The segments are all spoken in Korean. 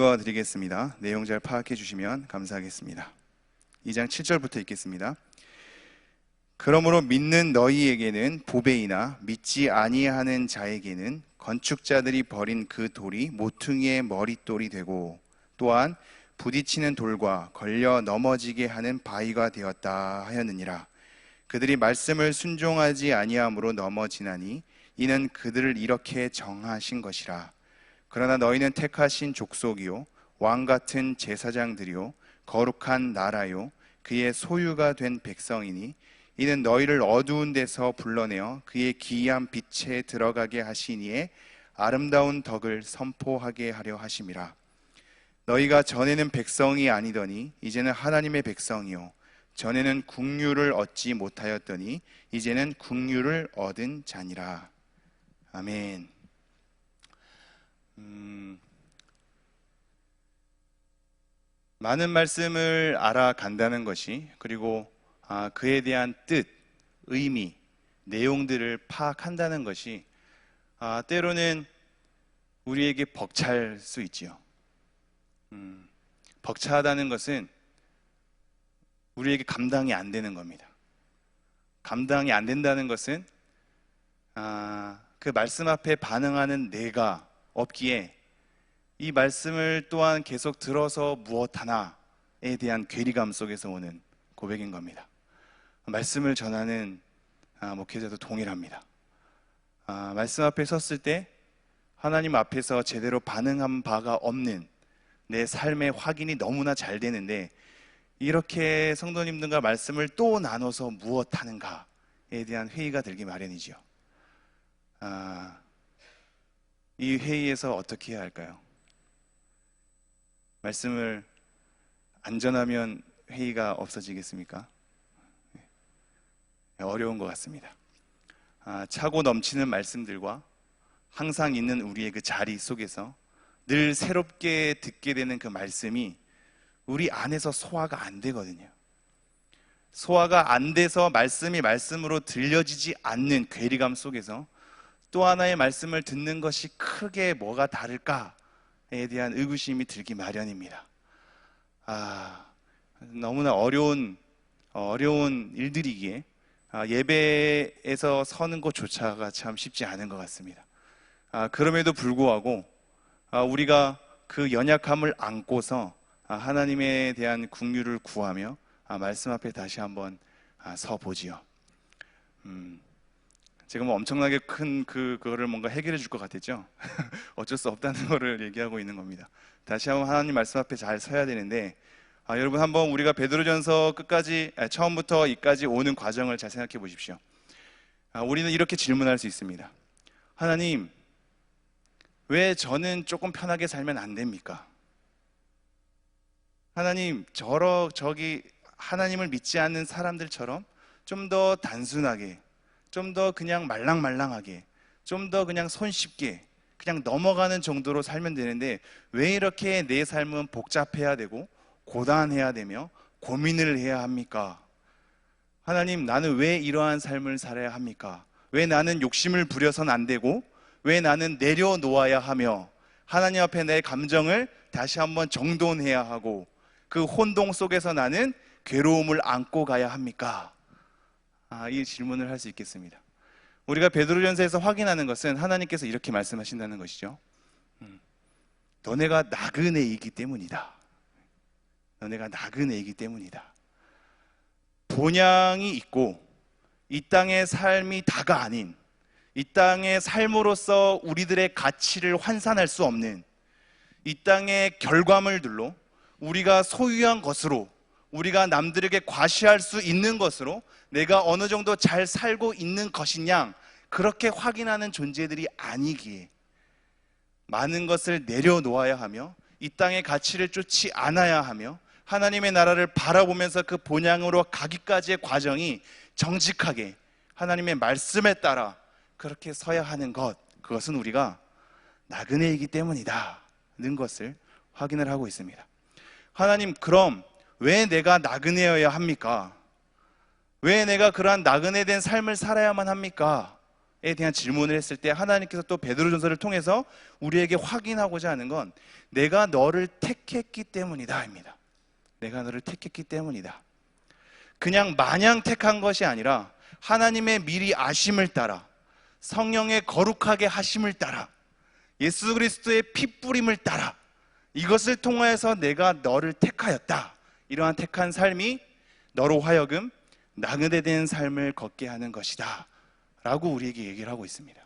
드리겠습니다. 내용 잘 파악해 주시면 감사하겠습니다. 2장 7절부터 읽겠습니다. 그러므로 믿는 너희에게는 보배이나 믿지 아니하는 자에게는 건축자들이 버린 그 돌이 모퉁이의 머릿돌이 되고 또한 부딪히는 돌과 걸려 넘어지게 하는 바위가 되었다 하였느니라. 그들이 말씀을 순종하지 아니함으로 넘어지나니 이는 그들을 이렇게 정하신 것이라. 그러나 너희는 택하신 족속이요 왕같은 제사장들이요 거룩한 나라요 그의 소유가 된 백성이니 이는 너희를 어두운 데서 불러내어 그의 기이한 빛에 들어가게 하시니에 아름다운 덕을 선포하게 하려 하심이라. 너희가 전에는 백성이 아니더니 이제는 하나님의 백성이요 전에는 국류를 얻지 못하였더니 이제는 국류를 얻은 자니라. 아멘. 많은 말씀을 알아간다는 것이, 그리고 그에 대한 뜻, 의미, 내용들을 파악한다는 것이 때로는 우리에게 벅찰 수 있지요. 벅차다는 것은 우리에게 감당이 안 되는 겁니다. 감당이 안 된다는 것은 그 말씀 앞에 반응하는 내가 없기에 이 말씀을 또한 계속 들어서 무엇 하나에 대한 괴리감 속에서 오는 고백인 겁니다. 말씀을 전하는 목회자도 동일합니다. 말씀 앞에 섰을 때 하나님 앞에서 제대로 반응한 바가 없는 내 삶의 확인이 너무나 잘 되는데, 이렇게 성도님들과 말씀을 또 나눠서 무엇 하는가에 대한 회의가 들기 마련이죠. 이 회의에서 어떻게 해야 할까요? 말씀을 안 전하면 회의가 없어지겠습니까? 어려운 것 같습니다. 차고 넘치는 말씀들과 항상 있는 우리의 그 자리 속에서 늘 새롭게 듣게 되는 그 말씀이 우리 안에서 소화가 안 되거든요. 소화가 안 돼서 말씀이 말씀으로 들려지지 않는 괴리감 속에서 또 하나의 말씀을 듣는 것이 크게 뭐가 다를까에 대한 의구심이 들기 마련입니다. 너무나 어려운 일들이기에 예배에서 서는 것조차가 참 쉽지 않은 것 같습니다. 그럼에도 불구하고 우리가 그 연약함을 안고서 하나님에 대한 긍휼을 구하며 말씀 앞에 다시 한번 서보지요. 제가 뭐 엄청나게 큰 그거를 뭔가 해결해 줄 것 같았죠. 어쩔 수 없다는 거를 얘기하고 있는 겁니다. 다시 한번 하나님 말씀 앞에 잘 서야 되는데, 여러분 한번 우리가 베드로전서 끝까지, 처음부터 이까지 오는 과정을 잘 생각해 보십시오. 우리는 이렇게 질문할 수 있습니다. 하나님, 왜 저는 조금 편하게 살면 안 됩니까? 하나님, 저기 하나님을 믿지 않는 사람들처럼 좀 더 단순하게, 좀 더 그냥 말랑말랑하게, 좀 더 그냥 손쉽게 그냥 넘어가는 정도로 살면 되는데 왜 이렇게 내 삶은 복잡해야 되고 고단해야 되며 고민을 해야 합니까? 하나님, 나는 왜 이러한 삶을 살아야 합니까? 왜 나는 욕심을 부려서는 안 되고 왜 나는 내려놓아야 하며 하나님 앞에 내 감정을 다시 한번 정돈해야 하고 그 혼동 속에서 나는 괴로움을 안고 가야 합니까? 이 질문을 할 수 있겠습니다. 우리가 베드로전서에서 확인하는 것은 하나님께서 이렇게 말씀하신다는 것이죠. 너네가 나그네이기 때문이다. 너네가 나그네이기 때문이다. 본향이 있고 이 땅의 삶이 다가 아닌, 이 땅의 삶으로서 우리들의 가치를 환산할 수 없는, 이 땅의 결과물들로 우리가 소유한 것으로, 우리가 남들에게 과시할 수 있는 것으로 내가 어느 정도 잘 살고 있는 것이냐, 그렇게 확인하는 존재들이 아니기에 많은 것을 내려놓아야 하며 이 땅의 가치를 쫓지 않아야 하며 하나님의 나라를 바라보면서 그 본향으로 가기까지의 과정이 정직하게 하나님의 말씀에 따라 그렇게 서야 하는 것, 그것은 우리가 나그네이기 때문이다 는 것을 확인을 하고 있습니다. 하나님, 그럼 왜 내가 나그네여야 합니까? 왜 내가 그러한 나그네된 삶을 살아야만 합니까? 대한 질문을 했을 때 하나님께서 또 베드로전서를 통해서 우리에게 확인하고자 하는 건 내가 너를 택했기 때문이다 입니다. 내가 너를 택했기 때문이다. 그냥 마냥 택한 것이 아니라 하나님의 미리 아심을 따라, 성령의 거룩하게 하심을 따라, 예수 그리스도의 핏뿌림을 따라, 이것을 통하여서 내가 너를 택하였다. 이러한 택한 삶이 너로 하여금 나그네된 삶을 걷게 하는 것이다 라고 우리에게 얘기를 하고 있습니다.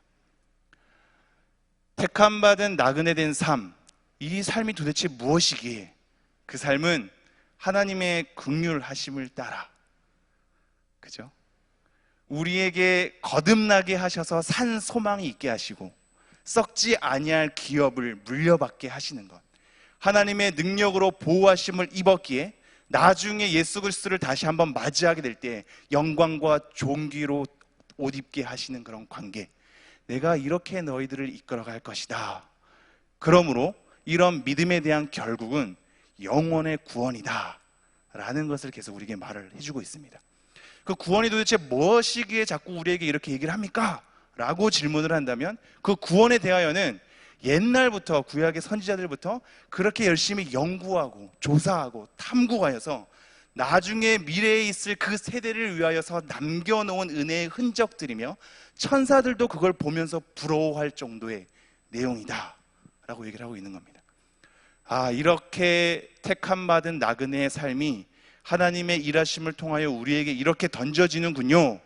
택함받은 나그네된 삶, 이 삶이 도대체 무엇이기에? 그 삶은 하나님의 긍휼하심을 따라, 그죠? 우리에게 거듭나게 하셔서 산 소망이 있게 하시고 썩지 아니할 기업을 물려받게 하시는 것, 하나님의 능력으로 보호하심을 입었기에 나중에 예수 그리스도를 다시 한번 맞이하게 될 때 영광과 존귀로 옷 입게 하시는 그런 관계, 내가 이렇게 너희들을 이끌어갈 것이다. 그러므로 이런 믿음에 대한 결국은 영원의 구원이다 라는 것을 계속 우리에게 말을 해주고 있습니다. 그 구원이 도대체 무엇이기에 자꾸 우리에게 이렇게 얘기를 합니까? 라고 질문을 한다면 그 구원에 대하여는 옛날부터 구약의 선지자들부터 그렇게 열심히 연구하고 조사하고 탐구하여서 나중에 미래에 있을 그 세대를 위하여서 남겨놓은 은혜의 흔적들이며 천사들도 그걸 보면서 부러워할 정도의 내용이다 라고 얘기를 하고 있는 겁니다. 이렇게 택함받은 나그네의 삶이 하나님의 일하심을 통하여 우리에게 이렇게 던져지는군요.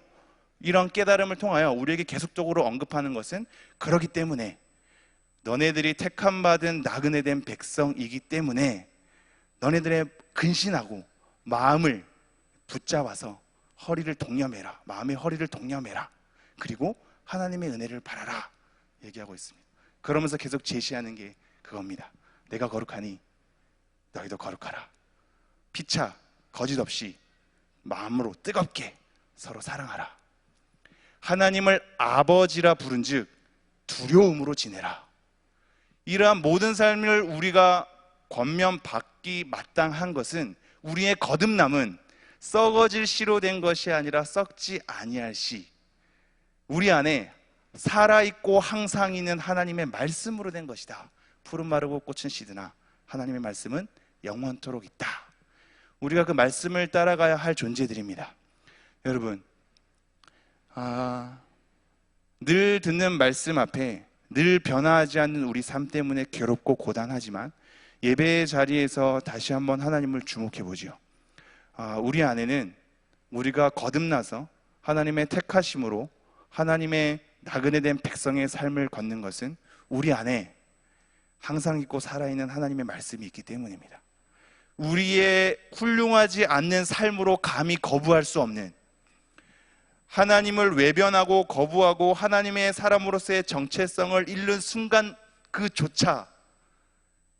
이런 깨달음을 통하여 우리에게 계속적으로 언급하는 것은 그렇기 때문에 너네들이 택함받은 나그네된 백성이기 때문에 너네들의 근신하고 마음을 붙잡아서 허리를 동여매라. 마음의 허리를 동여매라. 그리고 하나님의 은혜를 바라라 얘기하고 있습니다. 그러면서 계속 제시하는 게 그겁니다. 내가 거룩하니 너희도 거룩하라. 피차 거짓 없이 마음으로 뜨겁게 서로 사랑하라. 하나님을 아버지라 부른즉 두려움으로 지내라. 이러한 모든 삶을 우리가 권면받기 마땅한 것은 우리의 거듭남은 썩어질 씨로 된 것이 아니라 썩지 아니할 씨, 우리 안에 살아있고 항상 있는 하나님의 말씀으로 된 것이다. 푸른 마르고 꽃은 시드나 하나님의 말씀은 영원토록 있다. 우리가 그 말씀을 따라가야 할 존재들입니다. 여러분, 늘 듣는 말씀 앞에 늘 변화하지 않는 우리 삶 때문에 괴롭고 고단하지만 예배의 자리에서 다시 한번 하나님을 주목해 보죠. 우리 안에는 우리가 거듭나서 하나님의 택하심으로 하나님의 나그네된 백성의 삶을 걷는 것은 우리 안에 항상 있고 살아있는 하나님의 말씀이 있기 때문입니다. 우리의 훌륭하지 않는 삶으로 감히 거부할 수 없는, 하나님을 외변하고 거부하고 하나님의 사람으로서의 정체성을 잃는 순간 그조차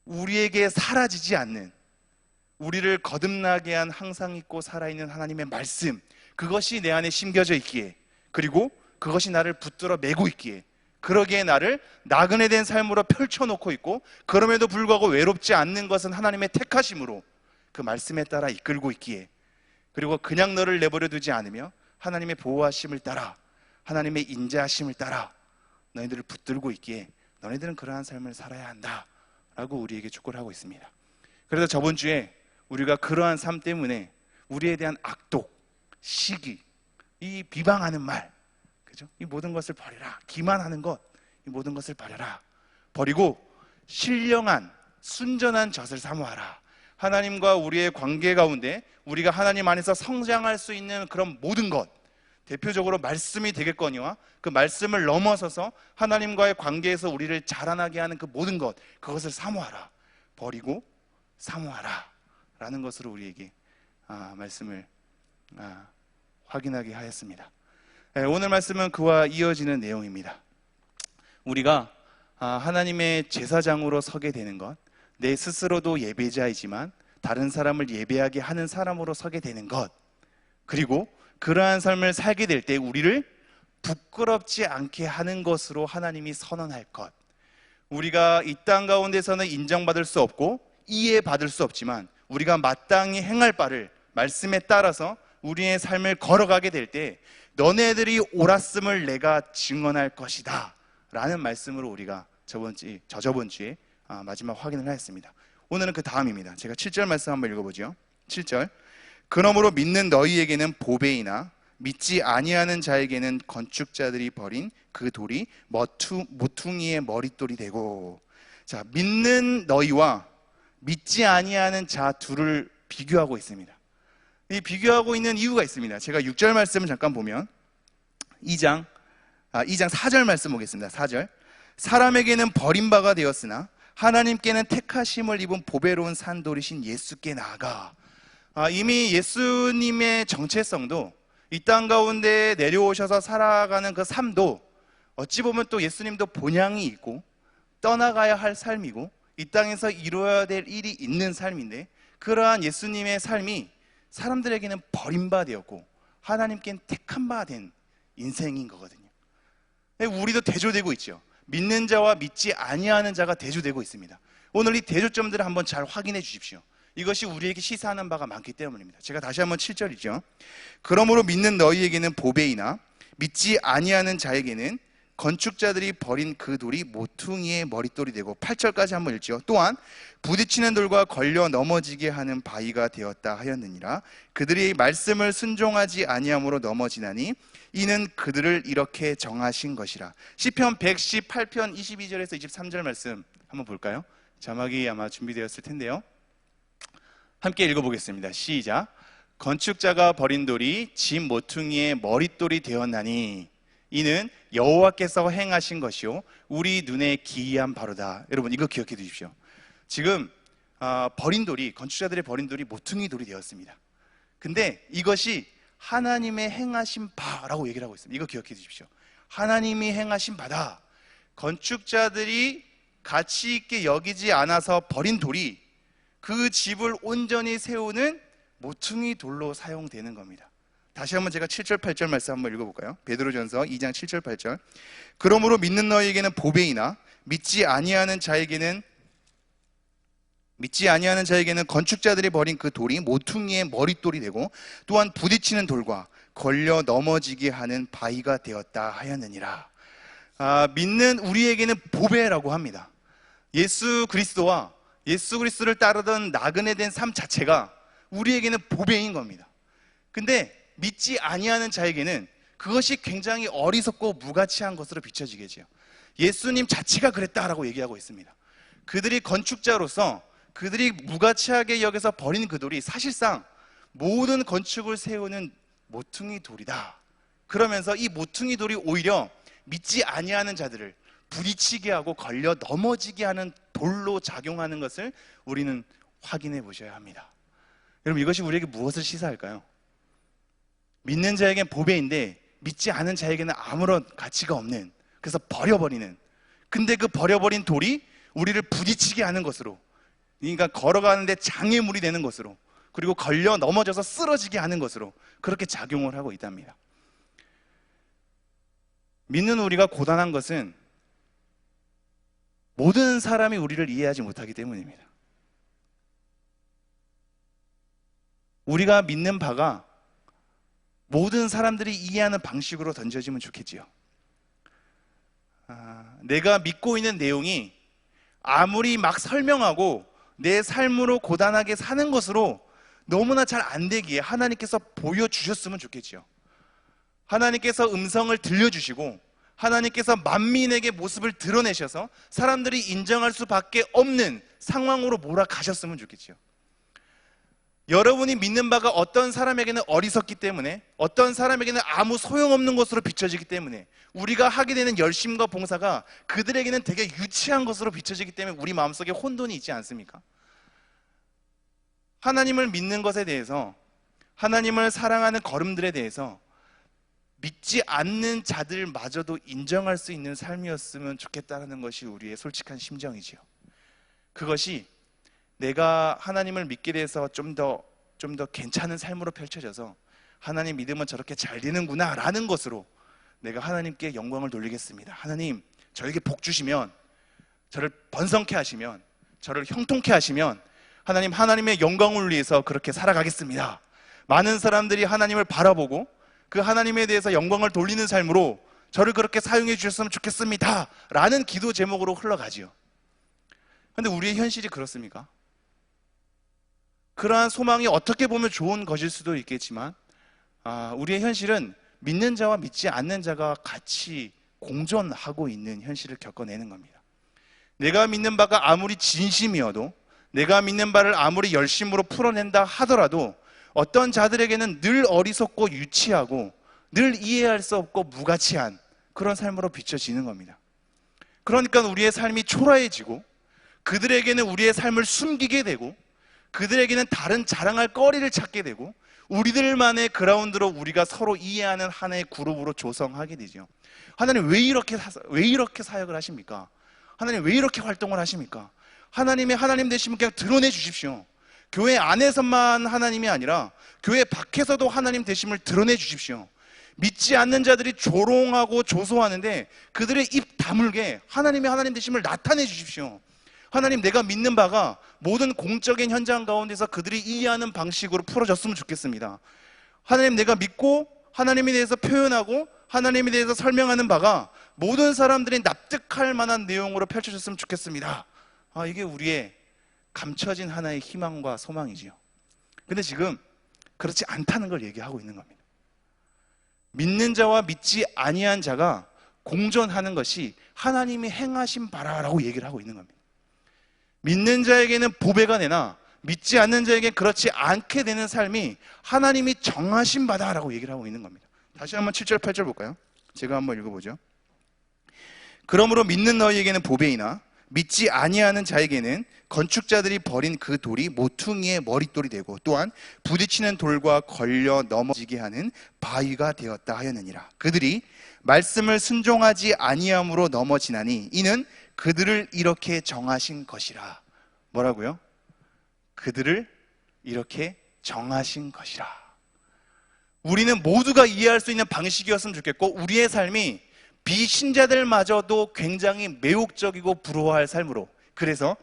우리에게 사라지지 않는, 우리를 거듭나게 한 항상 있고 살아있는 하나님의 말씀, 그것이 내 안에 심겨져 있기에, 그리고 그것이 나를 붙들어 매고 있기에, 그러기에 나를 나그네된 삶으로 펼쳐놓고 있고, 그럼에도 불구하고 외롭지 않는 것은 하나님의 택하심으로 그 말씀에 따라 이끌고 있기에, 그리고 그냥 너를 내버려 두지 않으며 하나님의 보호하심을 따라, 하나님의 인자하심을 따라 너희들을 붙들고 있기에 너희들은 그러한 삶을 살아야 한다 라고 우리에게 촉구를 하고 있습니다. 그래서 저번 주에 우리가 그러한 삶 때문에 우리에 대한 악독, 시기, 이 비방하는 말, 그죠? 이 모든 것을 버려라. 기만하는 것, 이 모든 것을 버려라. 버리고 신령한 순전한 젖을 사모하라. 하나님과 우리의 관계 가운데 우리가 하나님 안에서 성장할 수 있는 그런 모든 것, 대표적으로 말씀이 되겠거니와 그 말씀을 넘어서서 하나님과의 관계에서 우리를 자라나게 하는 그 모든 것, 그것을 사모하라. 버리고 사모하라 라는 것으로 우리에게 말씀을 확인하게 하였습니다. 오늘 말씀은 그와 이어지는 내용입니다. 우리가 하나님의 제사장으로 서게 되는 것, 내 스스로도 예배자이지만 다른 사람을 예배하게 하는 사람으로 서게 되는 것, 그리고 그러한 삶을 살게 될 때 우리를 부끄럽지 않게 하는 것으로 하나님이 선언할 것, 우리가 이 땅 가운데서는 인정받을 수 없고 이해받을 수 없지만 우리가 마땅히 행할 바를 말씀에 따라서 우리의 삶을 걸어가게 될 때 너네들이 옳았음을 내가 증언할 것이다 라는 말씀으로 우리가 저저번 주에 마지막 확인을 하였습니다. 오늘은 그 다음입니다. 제가 7절 말씀 한번 읽어보죠. 7절. 그러므로 믿는 너희에게는 보배이나 믿지 아니하는 자에게는 건축자들이 버린 그 돌이 모퉁이의 머릿돌이 되고. 자, 믿는 너희와 믿지 아니하는 자 둘을 비교하고 있습니다. 이 비교하고 있는 이유가 있습니다. 제가 6절 말씀을 잠깐 보면 2장 4절 말씀 보겠습니다. 4절. 사람에게는 버림바가 되었으나 하나님께는 택하심을 입은 보배로운 산돌이신 예수께 나아가. 이미 예수님의 정체성도 이 땅 가운데 내려오셔서 살아가는 그 삶도 어찌 보면 또 예수님도 본향이 있고 떠나가야 할 삶이고 이 땅에서 이루어야 될 일이 있는 삶인데, 그러한 예수님의 삶이 사람들에게는 버림바 되었고 하나님께는 택한 바 된 인생인 거거든요. 우리도 대조되고 있죠. 믿는 자와 믿지 아니하는 자가 대조되고 있습니다. 오늘 이 대조점들을 한번 잘 확인해 주십시오. 이것이 우리에게 시사하는 바가 많기 때문입니다. 제가 다시 한번 7절이죠. 그러므로 믿는 너희에게는 보배이나 믿지 아니하는 자에게는 건축자들이 버린 그 돌이 모퉁이의 머릿돌이 되고. 8절까지 한번 읽죠. 또한 부딪히는 돌과 걸려 넘어지게 하는 바위가 되었다 하였느니라. 그들이 말씀을 순종하지 아니함으로 넘어지나니 이는 그들을 이렇게 정하신 것이라. 시편 118편 22절에서 23절 말씀 한번 볼까요? 자막이 아마 준비되었을 텐데요. 함께 읽어보겠습니다. 시작. 건축자가 버린 돌이 집 모퉁이의 머릿돌이 되었나니 이는 여호와께서 행하신 것이요 우리 눈에 기이한 바로다. 여러분 이거 기억해 두십시오. 지금 버린 돌이, 건축자들의 버린 돌이 모퉁이 돌이 되었습니다. 근데 이것이 하나님의 행하신 바라고 얘기를 하고 있습니다. 이거 기억해 두십시오. 하나님이 행하신 바다. 건축자들이 가치 있게 여기지 않아서 버린 돌이 그 집을 온전히 세우는 모퉁이 돌로 사용되는 겁니다. 다시 한번 제가 7절 8절 말씀 한번 읽어볼까요? 베드로전서 2장 7절 8절. 그러므로 믿는 너희에게는 보배이나 믿지 아니하는 자에게는 건축자들이 버린 그 돌이 모퉁이의 머릿돌이 되고 또한 부딪히는 돌과 걸려 넘어지게 하는 바위가 되었다 하였느니라. 믿는 우리에게는 보배라고 합니다. 예수 그리스도를 따르던 나그네 된 삶 자체가 우리에게는 보배인 겁니다. 근데 믿지 아니하는 자에게는 그것이 굉장히 어리석고 무가치한 것으로 비춰지겠지요. 예수님 자체가 그랬다라고 얘기하고 있습니다. 그들이 건축자로서 그들이 무가치하게 여겨서 버린 그 돌이 사실상 모든 건축을 세우는 모퉁이 돌이다. 그러면서 이 모퉁이 돌이 오히려 믿지 아니하는 자들을 부딪히게 하고 걸려 넘어지게 하는 돌로 작용하는 것을 우리는 확인해 보셔야 합니다. 여러분 이것이 우리에게 무엇을 시사할까요? 믿는 자에게는 보배인데 믿지 않은 자에게는 아무런 가치가 없는, 그래서 버려버리는. 근데 그 버려버린 돌이 우리를 부딪히게 하는 것으로, 그러니까 걸어가는데 장애물이 되는 것으로, 그리고 걸려 넘어져서 쓰러지게 하는 것으로 그렇게 작용을 하고 있답니다. 믿는 우리가 고단한 것은 모든 사람이 우리를 이해하지 못하기 때문입니다. 우리가 믿는 바가 모든 사람들이 이해하는 방식으로 던져지면 좋겠지요. 내가 믿고 있는 내용이 아무리 막 설명하고 내 삶으로 고단하게 사는 것으로 너무나 잘 안 되기에 하나님께서 보여주셨으면 좋겠지요. 하나님께서 음성을 들려주시고 하나님께서 만민에게 모습을 드러내셔서 사람들이 인정할 수밖에 없는 상황으로 몰아가셨으면 좋겠지요. 여러분이 믿는 바가 어떤 사람에게는 어리석기 때문에, 어떤 사람에게는 아무 소용없는 것으로 비춰지기 때문에, 우리가 하게 되는 열심과 봉사가 그들에게는 되게 유치한 것으로 비춰지기 때문에 우리 마음속에 혼돈이 있지 않습니까? 하나님을 믿는 것에 대해서, 하나님을 사랑하는 걸음들에 대해서 믿지 않는 자들마저도 인정할 수 있는 삶이었으면 좋겠다는 것이 우리의 솔직한 심정이지요. 그것이 내가 하나님을 믿게 돼서 좀 더 괜찮은 삶으로 펼쳐져서 하나님 믿으면 저렇게 잘 되는구나 라는 것으로 내가 하나님께 영광을 돌리겠습니다. 하나님 저에게 복 주시면, 저를 번성케 하시면, 저를 형통케 하시면 하나님의 영광을 위해서 그렇게 살아가겠습니다. 많은 사람들이 하나님을 바라보고 그 하나님에 대해서 영광을 돌리는 삶으로 저를 그렇게 사용해 주셨으면 좋겠습니다 라는 기도 제목으로 흘러가지요. 그런데 우리의 현실이 그렇습니까? 그러한 소망이 어떻게 보면 좋은 것일 수도 있겠지만 우리의 현실은 믿는 자와 믿지 않는 자가 같이 공존하고 있는 현실을 겪어내는 겁니다. 내가 믿는 바가 아무리 진심이어도, 내가 믿는 바를 아무리 열심으로 풀어낸다 하더라도 어떤 자들에게는 늘 어리석고 유치하고 늘 이해할 수 없고 무가치한 그런 삶으로 비춰지는 겁니다. 그러니까 우리의 삶이 초라해지고, 그들에게는 우리의 삶을 숨기게 되고, 그들에게는 다른 자랑할 거리를 찾게 되고, 우리들만의 그라운드로 우리가 서로 이해하는 하나의 그룹으로 조성하게 되죠. 하나님 왜 이렇게 사역을 하십니까? 하나님 왜 이렇게 활동을 하십니까? 하나님의 하나님 되시면 그냥 드러내 주십시오. 교회 안에서만 하나님이 아니라 교회 밖에서도 하나님 되심을 드러내 주십시오. 믿지 않는 자들이 조롱하고 조소하는데 그들의 입 다물게 하나님의 하나님 되심을 나타내 주십시오. 하나님, 내가 믿는 바가 모든 공적인 현장 가운데서 그들이 이해하는 방식으로 풀어졌으면 좋겠습니다. 하나님, 내가 믿고 하나님에 대해서 표현하고 하나님에 대해서 설명하는 바가 모든 사람들이 납득할 만한 내용으로 펼쳐졌으면 좋겠습니다. 이게 우리의 감춰진 하나의 희망과 소망이지요. 근데 지금 그렇지 않다는 걸 얘기하고 있는 겁니다. 믿는 자와 믿지 아니한 자가 공존하는 것이 하나님이 행하신 바라라고 얘기를 하고 있는 겁니다. 믿는 자에게는 보배가 되나 믿지 않는 자에게 그렇지 않게 되는 삶이 하나님이 정하신 바다라고 얘기를 하고 있는 겁니다. 다시 한번 7절 8절 볼까요? 제가 한번 읽어보죠. 그러므로 믿는 너희에게는 보배이나 믿지 아니하는 자에게는 건축자들이 버린 그 돌이 모퉁이의 머릿돌이 되고 또한 부딪히는 돌과 걸려 넘어지게 하는 바위가 되었다 하였느니라. 그들이 말씀을 순종하지 아니함으로 넘어지나니 이는 그들을 이렇게 정하신 것이라. 뭐라고요? 그들을 이렇게 정하신 것이라. 우리는 모두가 이해할 수 있는 방식이었으면 좋겠고, 우리의 삶이 비신자들마저도 굉장히 매혹적이고 부러워할 삶으로, 그래서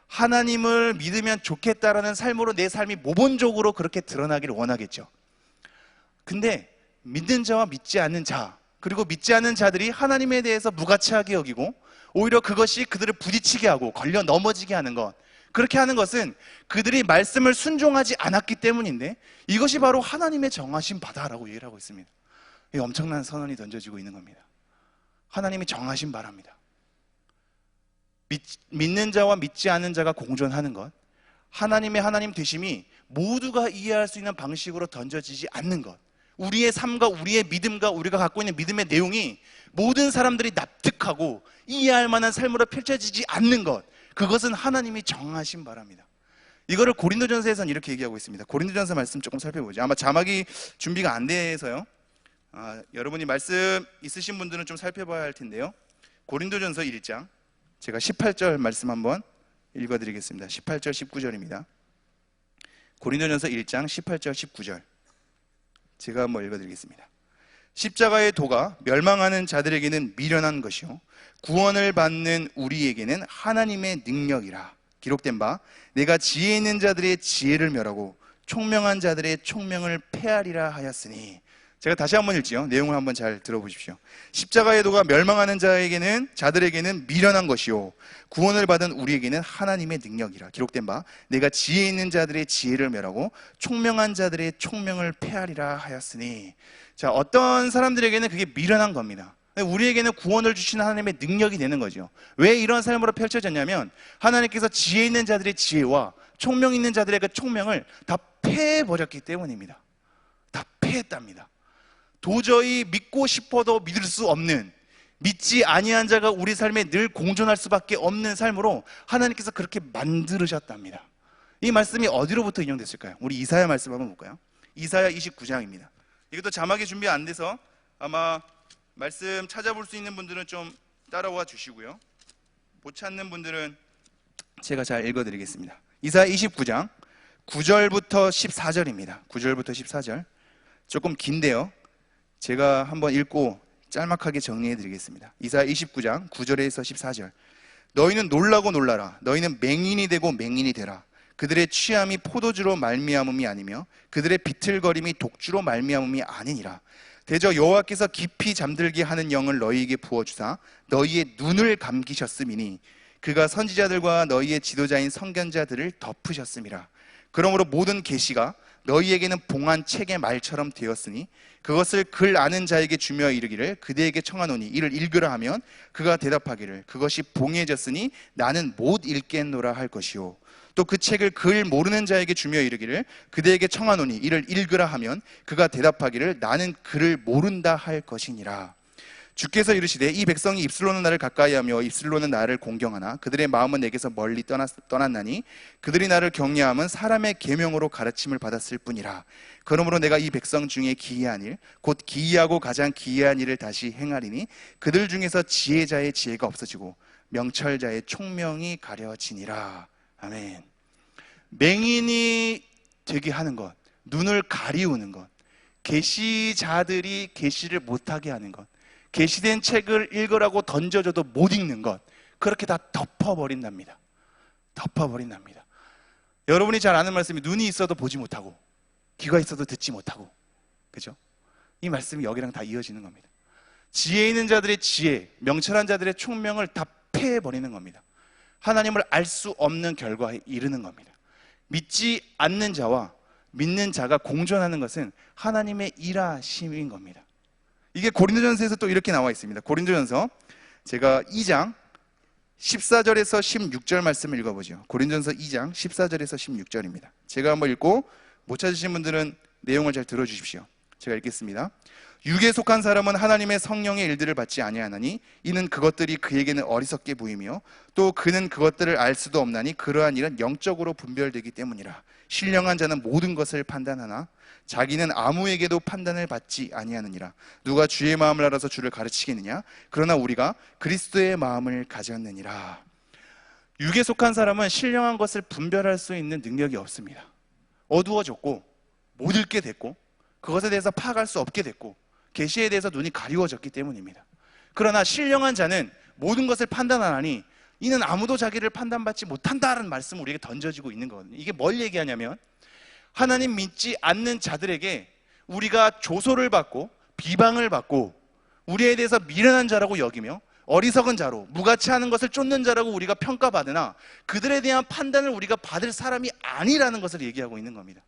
하나님을 믿으면 좋겠다라는 삶으로 내 삶이 모본적으로 그렇게 드러나기를 원하겠죠. 근데 믿는 자와 믿지 않는 자, 그리고 믿지 않는 자들이 하나님에 대해서 무가치하게 여기고 오히려 그것이 그들을 부딪히게 하고 걸려 넘어지게 하는 것, 그렇게 하는 것은 그들이 말씀을 순종하지 않았기 때문인데 이것이 바로 하나님의 정하신 바다라고 얘기를 하고 있습니다. 이 엄청난 선언이 던져지고 있는 겁니다. 하나님이 정하신 바랍니다. 믿는 자와 믿지 않는 자가 공존하는 것, 하나님의 하나님 되심이 모두가 이해할 수 있는 방식으로 던져지지 않는 것, 우리의 삶과 우리의 믿음과 우리가 갖고 있는 믿음의 내용이 모든 사람들이 납득하고 이해할 만한 삶으로 펼쳐지지 않는 것, 그것은 하나님이 정하신 바랍니다. 이거를 고린도전서에서는 이렇게 얘기하고 있습니다. 고린도전서 말씀 조금 살펴보죠. 아마 자막이 준비가 안 돼서요. 여러분이 말씀 있으신 분들은 좀 살펴봐야 할 텐데요. 고린도전서 1장, 제가 18절 말씀 한번 읽어드리겠습니다. 18절 19절입니다. 고린도전서 1장 18절 19절 제가 한번 읽어드리겠습니다. 십자가의 도가 멸망하는 자들에게는 미련한 것이요 구원을 받는 우리에게는 하나님의 능력이라. 기록된 바 내가 지혜 있는 자들의 지혜를 멸하고 총명한 자들의 총명을 폐하리라 하였으니. 제가 다시 한번 읽지요. 내용을 한번 잘 들어보십시오. 십자가의 도가 멸망하는 자들에게는 미련한 것이요 구원을 받은 우리에게는 하나님의 능력이라. 기록된 바 내가 지혜 있는 자들의 지혜를 멸하고 총명한 자들의 총명을 폐하리라 하였으니. 자, 어떤 사람들에게는 그게 미련한 겁니다. 우리에게는 구원을 주시는 하나님의 능력이 되는 거죠. 왜 이런 삶으로 펼쳐졌냐면 하나님께서 지혜 있는 자들의 지혜와 총명 있는 자들의 그 총명을 다 폐해버렸기 때문입니다. 다 폐했답니다. 도저히 믿고 싶어도 믿을 수 없는, 믿지 아니한 자가 우리 삶에 늘 공존할 수밖에 없는 삶으로 하나님께서 그렇게 만들으셨답니다. 이 말씀이 어디로부터 인용됐을까요? 우리 이사야 말씀 한번 볼까요? 이사야 29장입니다. 이것도 자막이 준비 안 돼서 아마 말씀 찾아볼 수 있는 분들은 좀 따라와 주시고요, 못 찾는 분들은 제가 잘 읽어드리겠습니다. 이사야 29장 9절부터 14절입니다. 9절부터 14절 조금 긴데요, 제가 한번 읽고 짤막하게 정리해 드리겠습니다. 이사야 29장 9절에서 14절. 너희는 놀라고 놀라라. 너희는 맹인이 되고 맹인이 되라. 그들의 취함이 포도주로 말미암음이 아니며 그들의 비틀거림이 독주로 말미암음이 아니니라. 대저 여호와께서 깊이 잠들게 하는 영을 너희에게 부어주사 너희의 눈을 감기셨음이니 그가 선지자들과 너희의 지도자인 선견자들을 덮으셨음이라. 그러므로 모든 계시가 너희에게는 봉한 책의 말처럼 되었으니 그것을 글 아는 자에게 주며 이르기를 그대에게 청하노니 이를 읽으라 하면 그가 대답하기를 그것이 봉해졌으니 나는 못 읽겠노라 할 것이요. 또 그 책을 글 모르는 자에게 주며 이르기를 그대에게 청하노니 이를 읽으라 하면 그가 대답하기를 나는 글을 모른다 할 것이니라. 주께서 이르시되 이 백성이 입술로는 나를 가까이하며 입술로는 나를 공경하나 그들의 마음은 내게서 멀리 떠났나니 그들이 나를 경외함은 사람의 계명으로 가르침을 받았을 뿐이라. 그러므로 내가 이 백성 중에 기이한 일 곧 기이하고 가장 기이한 일을 다시 행하리니 그들 중에서 지혜자의 지혜가 없어지고 명철자의 총명이 가려지니라. 아멘. 맹인이 되게 하는 것, 눈을 가리우는 것, 계시자들이 계시를 못하게 하는 것, 계시된 책을 읽으라고 던져줘도 못 읽는 것, 그렇게 다 덮어버린답니다. 덮어버린답니다. 여러분이 잘 아는 말씀이 눈이 있어도 보지 못하고 귀가 있어도 듣지 못하고, 그죠? 이 말씀이 여기랑 다 이어지는 겁니다. 지혜 있는 자들의 지혜, 명철한 자들의 총명을 다 패해버리는 겁니다. 하나님을 알 수 없는 결과에 이르는 겁니다. 믿지 않는 자와 믿는 자가 공존하는 것은 하나님의 일하심인 겁니다. 이게 고린도전서에서 또 이렇게 나와 있습니다. 고린도전서 제가 2장 14절에서 16절 말씀을 읽어보죠. 고린도전서 2장 14절에서 16절입니다. 제가 한번 읽고 못 찾으신 분들은 내용을 잘 들어주십시오. 제가 읽겠습니다. 육에 속한 사람은 하나님의 성령의 일들을 받지 아니하나니 이는 그것들이 그에게는 어리석게 보이며 또 그는 그것들을 알 수도 없나니 그러한 일은 영적으로 분별되기 때문이라. 신령한 자는 모든 것을 판단하나 자기는 아무에게도 판단을 받지 아니하느니라. 누가 주의 마음을 알아서 주를 가르치겠느냐? 그러나 우리가 그리스도의 마음을 가졌느니라. 육에 속한 사람은 신령한 것을 분별할 수 있는 능력이 없습니다. 어두워졌고 못 읽게 됐고 그것에 대해서 파악할 수 없게 됐고 계시에 대해서 눈이 가리워졌기 때문입니다. 그러나 신령한 자는 모든 것을 판단하나니 이는 아무도 자기를 판단받지 못한다는 말씀을 우리에게 던져지고 있는 거거든요. 이게 뭘 얘기하냐면 하나님 믿지 않는 자들에게 우리가 조소를 받고 비방을 받고 우리에 대해서 미련한 자라고 여기며 어리석은 자로 무가치하는 것을 쫓는 자라고 우리가 평가받으나 그들에 대한 판단을 우리가 받을 사람이 아니라는 것을 얘기하고 있는 겁니다.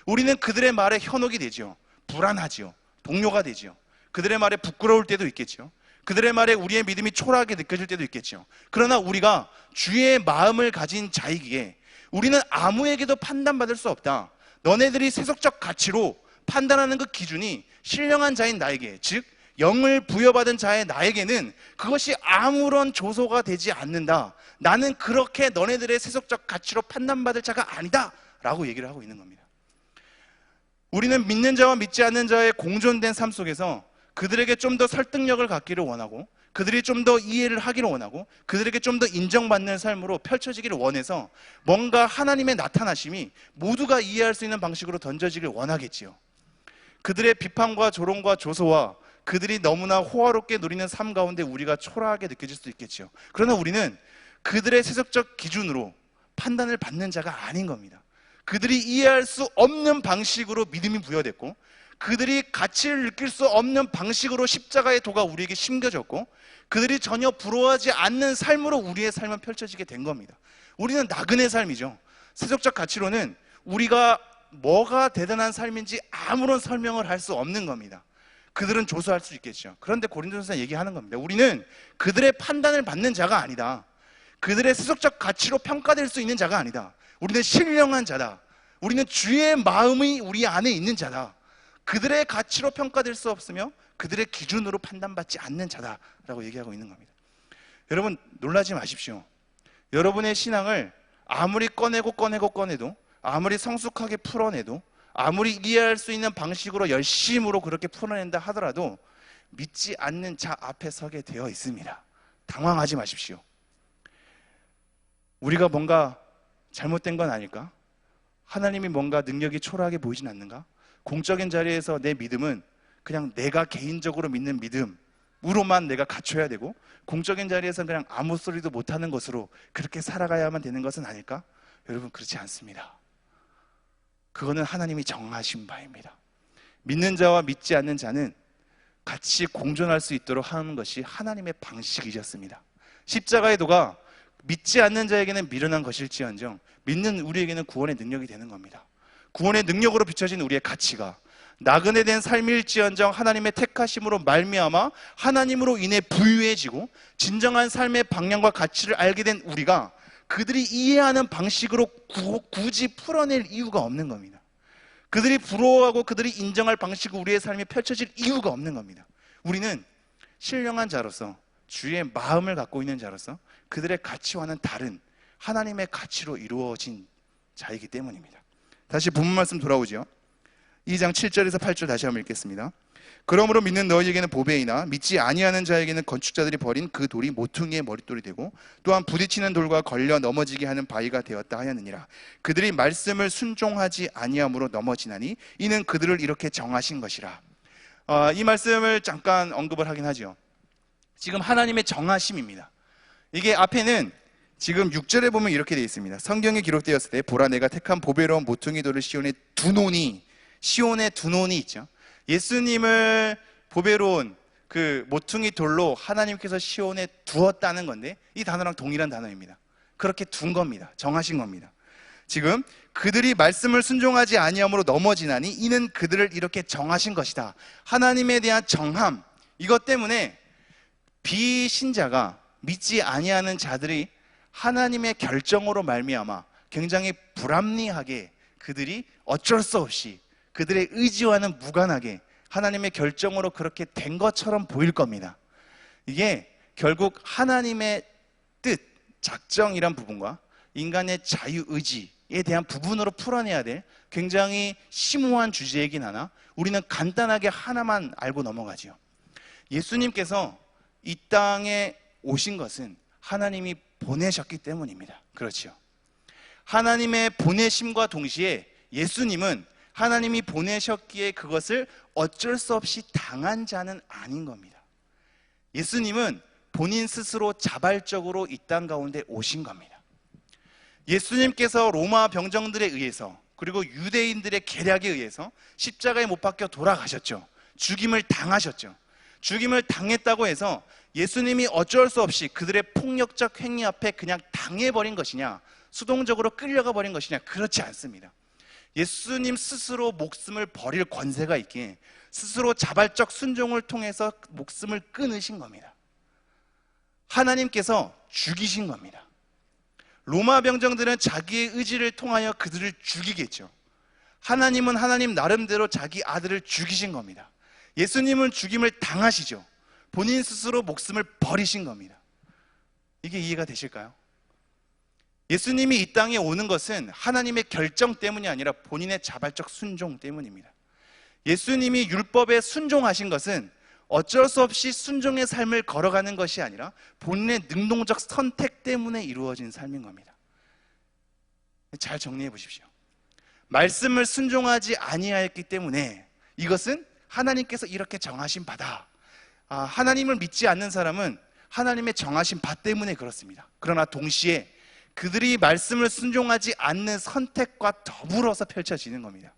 우리는 그들의 말에 현혹이 되죠. 불안하죠. 동료가 되죠. 그들의 말에 부끄러울 때도 있겠죠. 그들의 말에 우리의 믿음이 초라하게 느껴질 때도 있겠죠. 그러나 우리가 주의 마음을 가진 자이기에 우리는 아무에게도 판단받을 수 없다. 너네들이 세속적 가치로 판단하는 그 기준이 신령한 자인 나에게, 즉 영을 부여받은 자의 나에게는 그것이 아무런 조소가 되지 않는다. 나는 그렇게 너네들의 세속적 가치로 판단받을 자가 아니다 라고 얘기를 하고 있는 겁니다. 우리는 믿는 자와 믿지 않는 자의 공존된 삶 속에서 그들에게 좀 더 설득력을 갖기를 원하고 그들이 좀 더 이해를 하기를 원하고 그들에게 좀 더 인정받는 삶으로 펼쳐지기를 원해서 뭔가 하나님의 나타나심이 모두가 이해할 수 있는 방식으로 던져지길 원하겠지요. 그들의 비판과 조롱과 조소와 그들이 너무나 호화롭게 누리는 삶 가운데 우리가 초라하게 느껴질 수도 있겠죠. 그러나 우리는 그들의 세속적 기준으로 판단을 받는 자가 아닌 겁니다. 그들이 이해할 수 없는 방식으로 믿음이 부여됐고 그들이 가치를 느낄 수 없는 방식으로 십자가의 도가 우리에게 심겨졌고 그들이 전혀 부러워하지 않는 삶으로 우리의 삶은 펼쳐지게 된 겁니다. 우리는 나그네 삶이죠. 세속적 가치로는 우리가 뭐가 대단한 삶인지 아무런 설명을 할 수 없는 겁니다. 그들은 조소할 수 있겠죠. 그런데 고린도전서 얘기하는 겁니다. 우리는 그들의 판단을 받는 자가 아니다. 그들의 세속적 가치로 평가될 수 있는 자가 아니다. 우리는 신령한 자다. 우리는 주의 마음이 우리 안에 있는 자다. 그들의 가치로 평가될 수 없으며 그들의 기준으로 판단받지 않는 자다라고 얘기하고 있는 겁니다. 여러분 놀라지 마십시오. 여러분의 신앙을 아무리 꺼내도 아무리 성숙하게 풀어내도 아무리 이해할 수 있는 방식으로 열심으로 그렇게 풀어낸다 하더라도 믿지 않는 자 앞에 서게 되어 있습니다. 당황하지 마십시오. 우리가 뭔가 잘못된 건 아닐까? 하나님이 뭔가 능력이 초라하게 보이진 않는가? 공적인 자리에서 내 믿음은 그냥 내가 개인적으로 믿는 믿음으로만 내가 갖춰야 되고 공적인 자리에서 그냥 아무 소리도 못하는 것으로 그렇게 살아가야만 되는 것은 아닐까? 여러분 그렇지 않습니다. 그거는 하나님이 정하신 바입니다. 믿는 자와 믿지 않는 자는 같이 공존할 수 있도록 하는 것이 하나님의 방식이셨습니다. 십자가의 도가 믿지 않는 자에게는 미련한 것일지언정 믿는 우리에게는 구원의 능력이 되는 겁니다. 구원의 능력으로 비춰진 우리의 가치가 나그네 된 삶일지언정 하나님의 택하심으로 말미암아 하나님으로 인해 부유해지고 진정한 삶의 방향과 가치를 알게 된 우리가 그들이 이해하는 방식으로 굳이 풀어낼 이유가 없는 겁니다. 그들이 부러워하고 그들이 인정할 방식으로 우리의 삶이 펼쳐질 이유가 없는 겁니다. 우리는 신령한 자로서 주의 마음을 갖고 있는 자로서 그들의 가치와는 다른 하나님의 가치로 이루어진 자이기 때문입니다. 다시 본문 말씀 돌아오죠. 2장 7절에서 8절 다시 한번 읽겠습니다. 그러므로 믿는 너희에게는 보배이나 믿지 아니하는 자에게는 건축자들이 버린 그 돌이 모퉁이의 머릿돌이 되고 또한 부딪히는 돌과 걸려 넘어지게 하는 바위가 되었다 하였느니라. 그들이 말씀을 순종하지 아니함으로 넘어지나니 이는 그들을 이렇게 정하신 것이라. 이 말씀을 잠깐 언급을 하긴 하죠. 지금 하나님의 정하심입니다. 이게 앞에는 지금 6절에 보면 이렇게 되어 있습니다. 성경에 기록되었을 때 보라 내가 택한 보배로운 모퉁이 돌을 시온에 두노니, 시온에 두노니 있죠. 예수님을 보배로운 그 모퉁이 돌로 하나님께서 시온에 두었다는 건데 이 단어랑 동일한 단어입니다. 그렇게 둔 겁니다. 정하신 겁니다. 지금 그들이 말씀을 순종하지 아니함으로 넘어지나니 이는 그들을 이렇게 정하신 것이다. 하나님에 대한 정함, 이것 때문에 비신자가 믿지 아니하는 자들이 하나님의 결정으로 말미암아 굉장히 불합리하게 그들이 어쩔 수 없이 그들의 의지와는 무관하게 하나님의 결정으로 그렇게 된 것처럼 보일 겁니다. 이게 결국 하나님의 뜻, 작정이란 부분과 인간의 자유의지에 대한 부분으로 풀어내야 될 굉장히 심오한 주제이긴 하나 우리는 간단하게 하나만 알고 넘어가죠. 예수님께서 이 땅에 오신 것은 하나님이 보내셨기 때문입니다. 그렇죠. 하나님의 보내심과 동시에 예수님은 하나님이 보내셨기에 그것을 어쩔 수 없이 당한 자는 아닌 겁니다. 예수님은 본인 스스로 자발적으로 이 땅 가운데 오신 겁니다. 예수님께서 로마 병정들에 의해서 그리고 유대인들의 계략에 의해서 십자가에 못 박혀 돌아가셨죠. 죽임을 당하셨죠. 죽임을 당했다고 해서 예수님이 어쩔 수 없이 그들의 폭력적 행위 앞에 그냥 당해버린 것이냐, 수동적으로 끌려가 버린 것이냐, 그렇지 않습니다. 예수님 스스로 목숨을 버릴 권세가 있기에 스스로 자발적 순종을 통해서 목숨을 끊으신 겁니다. 하나님께서 죽이신 겁니다. 로마 병정들은 자기의 의지를 통하여 그들을 죽이겠죠. 하나님은 하나님 나름대로 자기 아들을 죽이신 겁니다. 예수님은 죽임을 당하시죠. 본인 스스로 목숨을 버리신 겁니다. 이게 이해가 되실까요? 예수님이 이 땅에 오는 것은 하나님의 결정 때문이 아니라 본인의 자발적 순종 때문입니다. 예수님이 율법에 순종하신 것은 어쩔 수 없이 순종의 삶을 걸어가는 것이 아니라 본인의 능동적 선택 때문에 이루어진 삶인 겁니다. 잘 정리해 보십시오. 말씀을 순종하지 아니하였기 때문에 이것은 하나님께서 이렇게 정하신 바다. 하나님을 믿지 않는 사람은 하나님의 정하신 바 때문에 그렇습니다. 그러나 동시에 그들이 말씀을 순종하지 않는 선택과 더불어서 펼쳐지는 겁니다.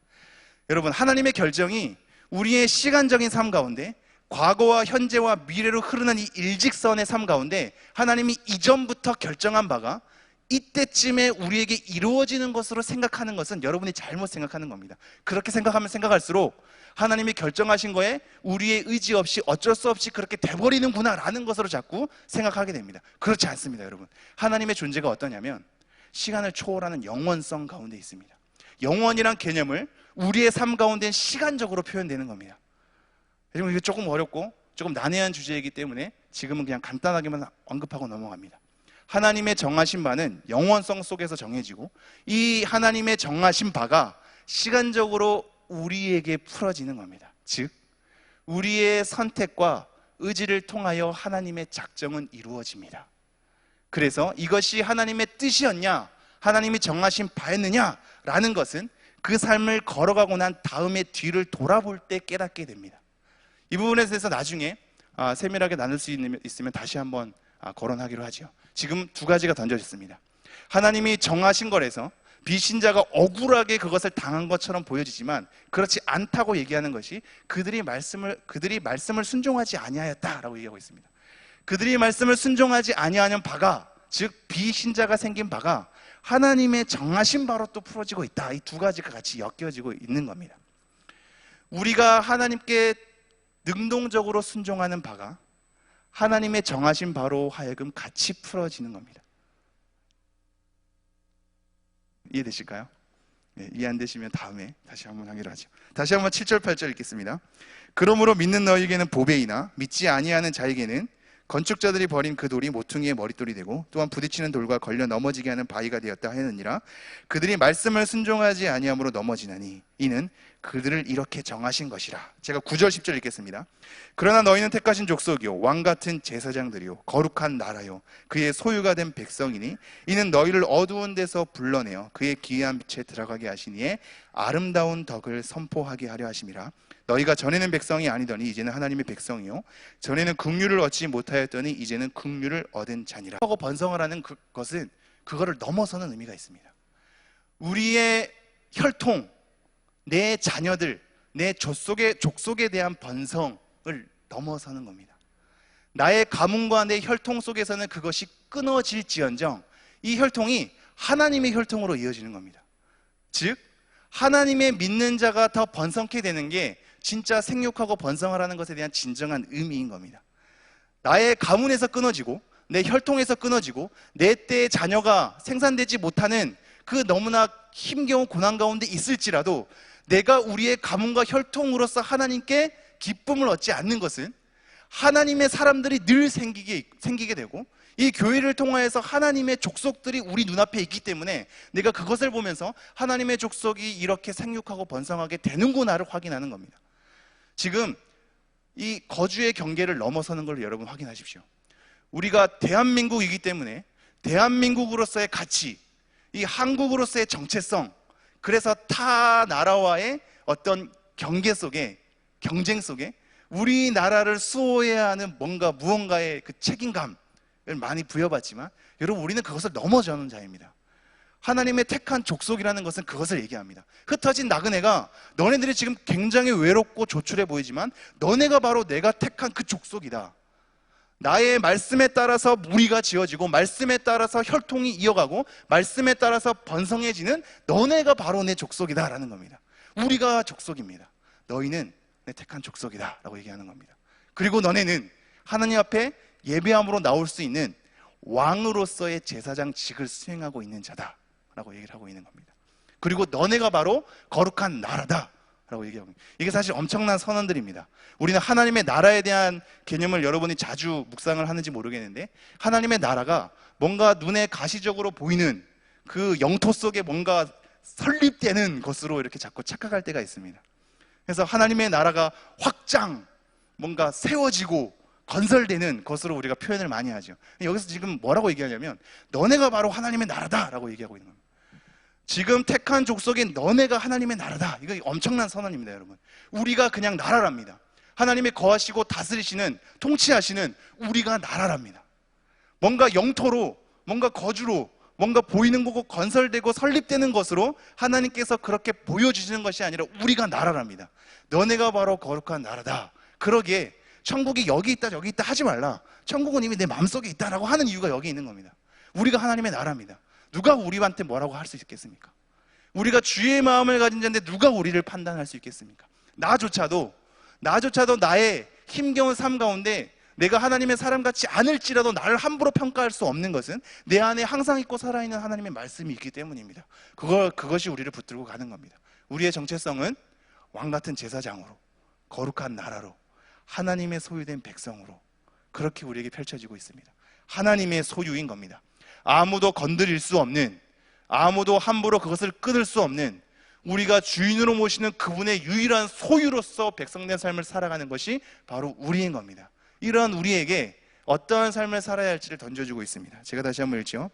여러분, 하나님의 결정이 우리의 시간적인 삶 가운데 과거와 현재와 미래로 흐르는 이 일직선의 삶 가운데 하나님이 이전부터 결정한 바가 이때쯤에 우리에게 이루어지는 것으로 생각하는 것은 여러분이 잘못 생각하는 겁니다. 그렇게 생각하면 생각할수록 하나님이 결정하신 거에 우리의 의지 없이 어쩔 수 없이 그렇게 돼버리는구나 라는 것으로 자꾸 생각하게 됩니다. 그렇지 않습니다. 여러분, 하나님의 존재가 어떠냐면 시간을 초월하는 영원성 가운데 있습니다. 영원이란 개념을 우리의 삶 가운데 시간적으로 표현되는 겁니다. 이게 조금 어렵고 조금 난해한 주제이기 때문에 지금은 그냥 간단하게만 언급하고 넘어갑니다. 하나님의 정하신 바는 영원성 속에서 정해지고 이 하나님의 정하신 바가 시간적으로 우리에게 풀어지는 겁니다. 즉, 우리의 선택과 의지를 통하여 하나님의 작정은 이루어집니다. 그래서 이것이 하나님의 뜻이었냐, 하나님이 정하신 바였느냐라는 것은 그 삶을 걸어가고 난 다음에 뒤를 돌아볼 때 깨닫게 됩니다. 이 부분에 대해서 나중에 세밀하게 나눌 수 있으면 다시 한번 거론하기로 하죠. 지금 두 가지가 던져졌습니다. 하나님이 정하신 거라서 비신자가 억울하게 그것을 당한 것처럼 보여지지만 그렇지 않다고 얘기하는 것이 그들이 말씀을 순종하지 아니하였다라고 얘기하고 있습니다. 그들이 말씀을 순종하지 아니하는 바가, 즉 비신자가 생긴 바가 하나님의 정하신 바로 또 풀어지고 있다. 이 두 가지가 같이 엮여지고 있는 겁니다. 우리가 하나님께 능동적으로 순종하는 바가 하나님의 정하신 바로 하여금 같이 풀어지는 겁니다. 이해되실까요? 네, 이해 안 되시면 다음에 다시 한번 하기로 하죠. 다시 한번 7절 8절 읽겠습니다. 그러므로 믿는 너희에게는 보배이나 믿지 아니하는 자에게는 건축자들이 버린 그 돌이 모퉁이의 머릿돌이 되고 또한 부딪히는 돌과 걸려 넘어지게 하는 바위가 되었다 하느니라. 그들이 말씀을 순종하지 아니함으로 넘어지나니 이는 그들을 이렇게 정하신 것이라. 제가 9절 10절 읽겠습니다. 그러나 너희는 택하신 족속이요 왕같은 제사장들이요 거룩한 나라요 그의 소유가 된 백성이니 이는 너희를 어두운 데서 불러내어 그의 기이한 빛에 들어가게 하시니에 아름다운 덕을 선포하게 하려 하심이라. 너희가 전에는 백성이 아니더니 이제는 하나님의 백성이요 전에는 긍휼을 얻지 못하였더니 이제는 긍휼을 얻은 자니라. 하고 번성을 하는 것은 그거를 넘어서는 의미가 있습니다. 우리의 혈통, 내 자녀들, 내 족속에 대한 번성을 넘어서는 겁니다. 나의 가문과 내 혈통 속에서는 그것이 끊어질지언정 이 혈통이 하나님의 혈통으로 이어지는 겁니다. 즉 하나님의 믿는 자가 더 번성케 되는 게 진짜 생육하고 번성하라는 것에 대한 진정한 의미인 겁니다. 나의 가문에서 끊어지고 내 혈통에서 끊어지고 내 때의 자녀가 생산되지 못하는 그 너무나 힘겨운 고난 가운데 있을지라도 내가 우리의 가문과 혈통으로서 하나님께 기쁨을 얻지 않는 것은 하나님의 사람들이 늘 생기게 되고 이 교회를 통하여서 하나님의 족속들이 우리 눈앞에 있기 때문에 내가 그것을 보면서 하나님의 족속이 이렇게 생육하고 번성하게 되는구나를 확인하는 겁니다. 지금 이 거주의 경계를 넘어서는 걸 여러분 확인하십시오. 우리가 대한민국이기 때문에 대한민국으로서의 가치, 이 한국으로서의 정체성, 그래서 타 나라와의 어떤 경쟁 속에 우리나라를 수호해야 하는 무언가의 그 책임감을 많이 부여받지만 여러분 우리는 그것을 넘어서는 자입니다. 하나님의 택한 족속이라는 것은 그것을 얘기합니다. 흩어진 나그네가 너네들이 지금 굉장히 외롭고 조촐해 보이지만 너네가 바로 내가 택한 그 족속이다. 나의 말씀에 따라서 무리가 지어지고 말씀에 따라서 혈통이 이어가고 말씀에 따라서 번성해지는 너네가 바로 내 족속이다 라는 겁니다. 우리가 족속입니다. 너희는 내 택한 족속이다 라고 얘기하는 겁니다. 그리고 너네는 하나님 앞에 예배함으로 나올 수 있는 왕으로서의 제사장직을 수행하고 있는 자다 라고 얘기를 하고 있는 겁니다. 그리고 너네가 바로 거룩한 나라다 라고 얘기하고 있습니다. 이게 사실 엄청난 선언들입니다. 우리는 하나님의 나라에 대한 개념을 여러분이 자주 묵상을 하는지 모르겠는데 하나님의 나라가 뭔가 눈에 가시적으로 보이는 그 영토 속에 뭔가 설립되는 것으로 이렇게 자꾸 착각할 때가 있습니다. 그래서 하나님의 나라가 확장, 뭔가 세워지고 건설되는 것으로 우리가 표현을 많이 하죠. 여기서 지금 뭐라고 얘기하냐면 너네가 바로 하나님의 나라다라고 얘기하고 있는 겁니다. 지금 택한 족속인 너네가 하나님의 나라다. 이거 엄청난 선언입니다, 여러분. 우리가 그냥 나라랍니다. 하나님의 거하시고 다스리시는, 통치하시는 우리가 나라랍니다. 뭔가 영토로, 뭔가 거주로, 뭔가 보이는 거고 건설되고 설립되는 것으로 하나님께서 그렇게 보여주시는 것이 아니라 우리가 나라랍니다. 너네가 바로 거룩한 나라다. 그러기에 천국이 여기 있다 저기 있다 하지 말라. 천국은 이미 내 마음속에 있다라고 하는 이유가 여기 있는 겁니다. 우리가 하나님의 나라입니다. 누가 우리한테 뭐라고 할 수 있겠습니까? 우리가 주의 마음을 가진 자인데 누가 우리를 판단할 수 있겠습니까? 나조차도 나의 힘겨운 삶 가운데 내가 하나님의 사람 같지 않을지라도 나를 함부로 평가할 수 없는 것은 내 안에 항상 있고 살아있는 하나님의 말씀이 있기 때문입니다. 그것이 우리를 붙들고 가는 겁니다. 우리의 정체성은 왕같은 제사장으로, 거룩한 나라로, 하나님의 소유된 백성으로 그렇게 우리에게 펼쳐지고 있습니다. 하나님의 소유인 겁니다. 아무도 건드릴 수 없는, 아무도 함부로 그것을 끊을 수 없는, 우리가 주인으로 모시는 그분의 유일한 소유로서 백성된 삶을 살아가는 것이 바로 우리인 겁니다. 이러한 우리에게 어떠한 삶을 살아야 할지를 던져주고 있습니다. 제가 다시 한번 읽죠.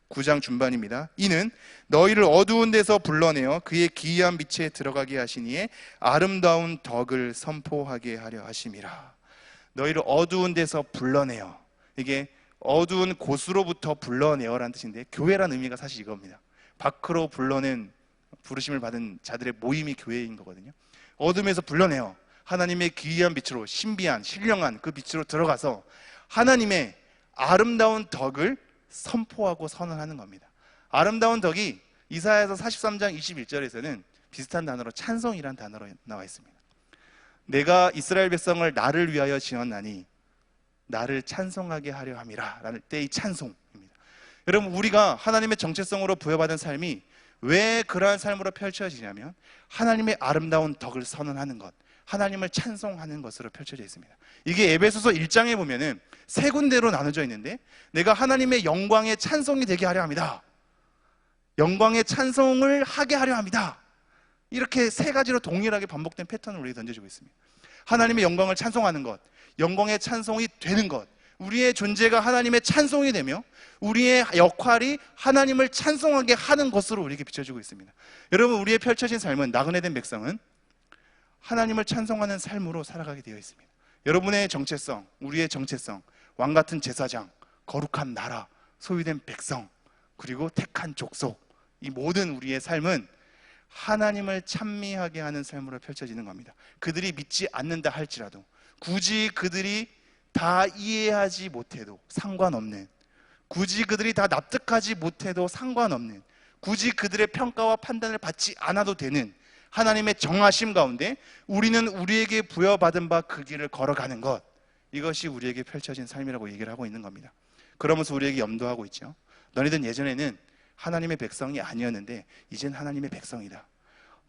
9장 중반입니다. 이는 너희를 어두운 데서 불러내어 그의 기이한 빛에 들어가게 하시니에 아름다운 덕을 선포하게 하려 하심이라. 너희를 어두운 데서 불러내어, 이게 어두운 곳으로부터 불러내어라는 뜻인데 교회란 의미가 사실 이겁니다. 밖으로 불러낸 부르심을 받은 자들의 모임이 교회인 거거든요. 어둠에서 불러내요. 하나님의 기이한 빛으로, 신비한 신령한 그 빛으로 들어가서 하나님의 아름다운 덕을 선포하고 선언하는 겁니다. 아름다운 덕이 이사야서 43장 21절에서는 비슷한 단어로 찬송이란 단어로 나와 있습니다. 내가 이스라엘 백성을 나를 위하여 지었나니 나를 찬송하게 하려 함이라 라는 때의 찬송입니다. 여러분, 우리가 하나님의 정체성으로 부여받은 삶이 왜 그러한 삶으로 펼쳐지냐면 하나님의 아름다운 덕을 선언하는 것, 하나님을 찬송하는 것으로 펼쳐져 있습니다. 이게 에베소서 1장에 보면은 세 군데로 나눠져 있는데, 내가 하나님의 영광의 찬송이 되게 하려 합니다, 영광의 찬송을 하게 하려 합니다, 이렇게 세 가지로 동일하게 반복된 패턴을 우리에게 던져주고 있습니다. 하나님의 영광을 찬송하는 것, 영광의 찬송이 되는 것, 우리의 존재가 하나님의 찬송이 되며 우리의 역할이 하나님을 찬송하게 하는 것으로 우리에게 비춰주고 있습니다. 여러분, 우리의 펼쳐진 삶은, 나그네 된 백성은 하나님을 찬송하는 삶으로 살아가게 되어 있습니다. 여러분의 정체성, 우리의 정체성, 왕같은 제사장, 거룩한 나라, 소유된 백성, 그리고 택한 족속, 이 모든 우리의 삶은 하나님을 찬미하게 하는 삶으로 펼쳐지는 겁니다. 그들이 믿지 않는다 할지라도, 굳이 그들이 다 이해하지 못해도 상관없는, 굳이 그들이 다 납득하지 못해도 상관없는, 굳이 그들의 평가와 판단을 받지 않아도 되는 하나님의 정하심 가운데 우리는 우리에게 부여받은 바 그 길을 걸어가는 것, 이것이 우리에게 펼쳐진 삶이라고 얘기를 하고 있는 겁니다. 그러면서 우리에게 염도하고 있죠. 너희들은 예전에는 하나님의 백성이 아니었는데 이젠 하나님의 백성이다.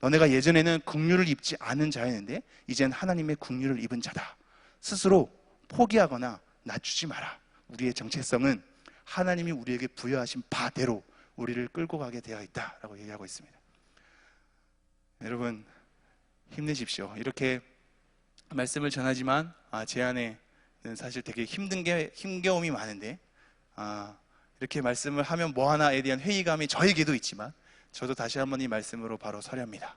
너네가 예전에는 긍휼을 입지 않은 자였는데 이젠 하나님의 긍휼을 입은 자다. 스스로 포기하거나 낮추지 마라. 우리의 정체성은 하나님이 우리에게 부여하신 바대로 우리를 끌고 가게 되어 있다라고 얘기하고 있습니다. 여러분, 힘내십시오. 이렇게 말씀을 전하지만 제 안에는 사실 되게 힘겨움이 많은데, 이렇게 말씀을 하면 뭐하나에 대한 회의감이 저에게도 있지만 저도 다시 한번 이 말씀으로 바로 서렵니다.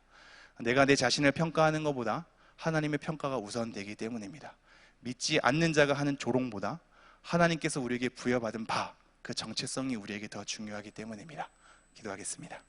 내가 내 자신을 평가하는 것보다 하나님의 평가가 우선되기 때문입니다. 믿지 않는 자가 하는 조롱보다 하나님께서 우리에게 부여받은 바, 그 정체성이 우리에게 더 중요하기 때문입니다. 기도하겠습니다.